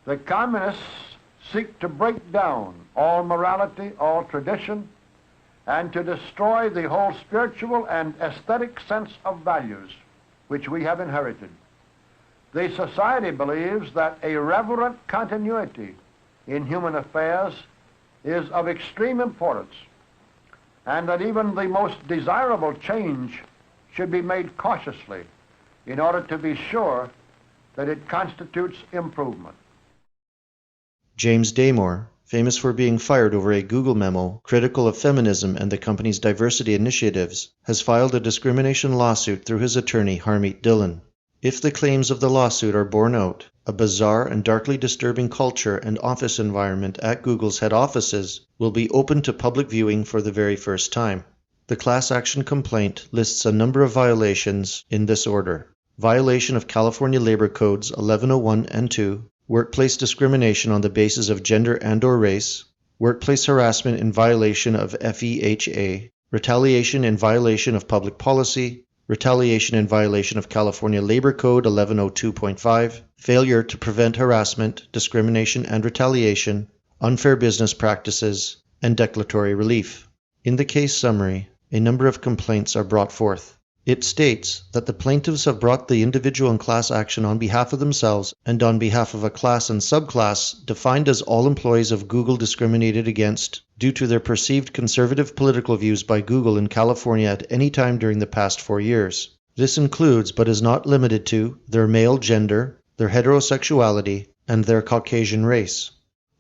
The communists seek to break down all morality, all tradition, and to destroy the whole spiritual and aesthetic sense of values which we have inherited. The society believes that a reverent continuity in human affairs is of extreme importance, and that even the most desirable change should be made cautiously in order to be sure that it constitutes improvement. James Damore, famous for being fired over a Google memo critical of feminism and the company's diversity initiatives, has filed a discrimination lawsuit through his attorney Harmeet Dillon. If the claims of the lawsuit are borne out, a bizarre and darkly disturbing culture and office environment at Google's head offices will be open to public viewing for the very first time. The class action complaint lists a number of violations in this order: violation of California Labor Codes 1101 and 2, workplace discrimination on the basis of gender and/or race, workplace harassment in violation of FEHA, retaliation in violation of public policy, retaliation in violation of California Labor Code 1102.5, failure to prevent harassment, discrimination, and retaliation, unfair business practices, and declaratory relief. In the case summary, a number of complaints are brought forth. It states that the plaintiffs have brought the individual and class action on behalf of themselves and on behalf of a class and subclass defined as all employees of Google discriminated against due to their perceived conservative political views by Google in California at any time during the past 4 years. This includes, but is not limited to, their male gender, their heterosexuality, and their Caucasian race.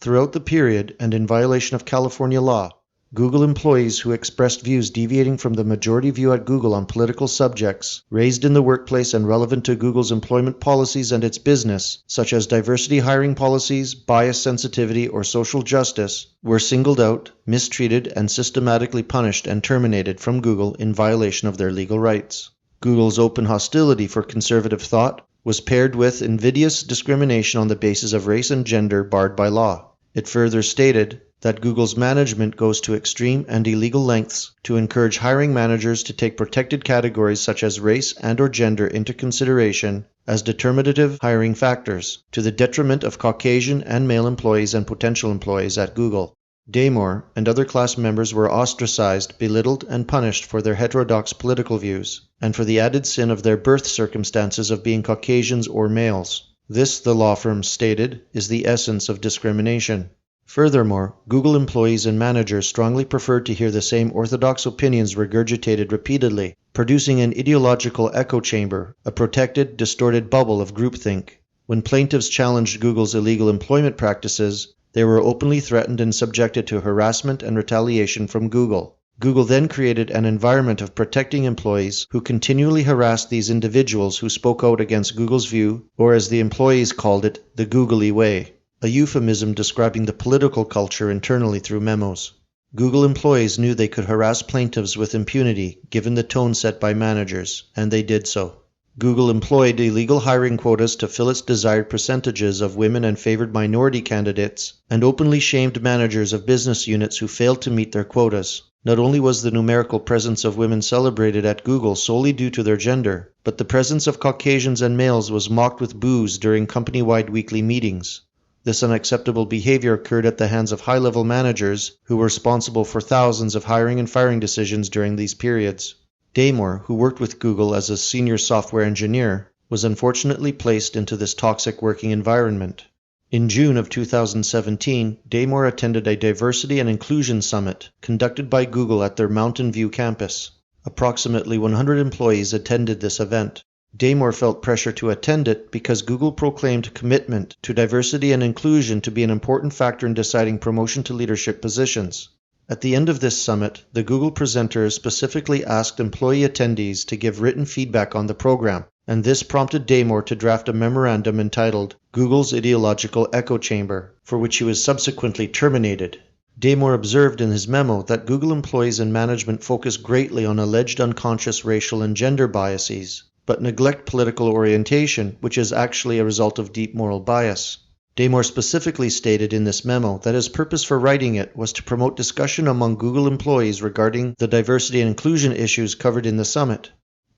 Throughout the period, and in violation of California law, Google employees who expressed views deviating from the majority view at Google on political subjects raised in the workplace and relevant to Google's employment policies and its business, such as diversity hiring policies, bias sensitivity, or social justice, were singled out, mistreated, and systematically punished and terminated from Google in violation of their legal rights. Google's open hostility for conservative thought was paired with invidious discrimination on the basis of race and gender barred by law. It further stated that Google's management goes to extreme and illegal lengths to encourage hiring managers to take protected categories such as race and/or gender into consideration as determinative hiring factors, to the detriment of Caucasian and male employees and potential employees at Google. Damore and other class members were ostracized, belittled, and punished for their heterodox political views, and for the added sin of their birth circumstances of being Caucasians or males. This, the law firm stated, is the essence of discrimination. Furthermore, Google employees and managers strongly preferred to hear the same orthodox opinions regurgitated repeatedly, producing an ideological echo chamber, a protected, distorted bubble of groupthink. When plaintiffs challenged Google's illegal employment practices, they were openly threatened and subjected to harassment and retaliation from Google. Google then created an environment of protecting employees who continually harassed these individuals who spoke out against Google's view, or as the employees called it, the Googly way, a euphemism describing the political culture internally through memos. Google employees knew they could harass plaintiffs with impunity given the tone set by managers, and they did so. Google employed illegal hiring quotas to fill its desired percentages of women and favored minority candidates, and openly shamed managers of business units who failed to meet their quotas. Not only was the numerical presence of women celebrated at Google solely due to their gender, but the presence of Caucasians and males was mocked with boos during company-wide weekly meetings. This unacceptable behavior occurred at the hands of high-level managers who were responsible for thousands of hiring and firing decisions during these periods. Damore, who worked with Google as a senior software engineer, was unfortunately placed into this toxic working environment. In June of 2017, Damore attended a diversity and inclusion summit conducted by Google at their Mountain View campus. Approximately 100 employees attended this event. Damore felt pressure to attend it because Google proclaimed commitment to diversity and inclusion to be an important factor in deciding promotion to leadership positions. At the end of this summit, the Google presenters specifically asked employee attendees to give written feedback on the program, and this prompted Damore to draft a memorandum entitled Google's Ideological Echo Chamber, for which he was subsequently terminated. Damore observed in his memo that Google employees and management focus greatly on alleged unconscious racial and gender biases, but neglect political orientation, which is actually a result of deep moral bias. Damore specifically stated in this memo that his purpose for writing it was to promote discussion among Google employees regarding the diversity and inclusion issues covered in the summit.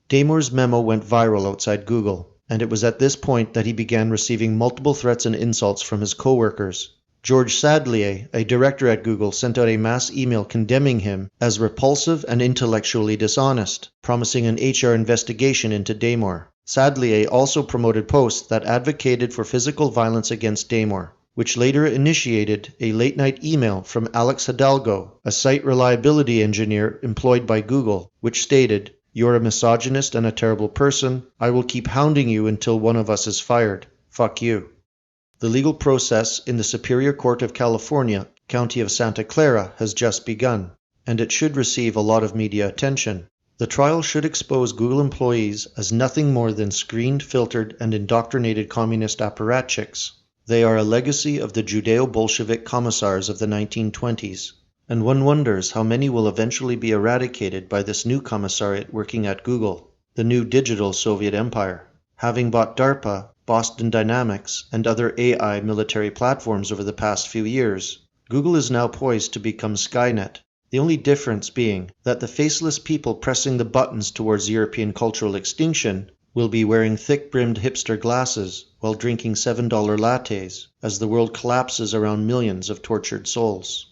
Damore's memo went viral outside Google. and it was at this point that he began receiving multiple threats and insults from his coworkers. George Sadlier, a director at Google, sent out a mass email condemning him as repulsive and intellectually dishonest, promising an HR investigation into Damore. Sadlier also promoted posts that advocated for physical violence against Damore, which later initiated a late-night email from Alex Hidalgo, a site reliability engineer employed by Google, which stated, "You're a misogynist and a terrible person. I will keep hounding you until one of us is fired. Fuck you." The legal process in the Superior Court of California, County of Santa Clara, has just begun, and it should receive a lot of media attention. The trial should expose Google employees as nothing more than screened, filtered, and indoctrinated communist apparatchiks. They are a legacy of the Judeo-Bolshevik commissars of the 1920s, and one wonders how many will eventually be eradicated by this new commissariat working at Google, the new digital Soviet empire. Having bought DARPA, Boston Dynamics, and other AI military platforms over the past few years, Google is now poised to become Skynet, the only difference being that the faceless people pressing the buttons towards European cultural extinction will be wearing thick-brimmed hipster glasses while drinking $7 lattes as the world collapses around millions of tortured souls.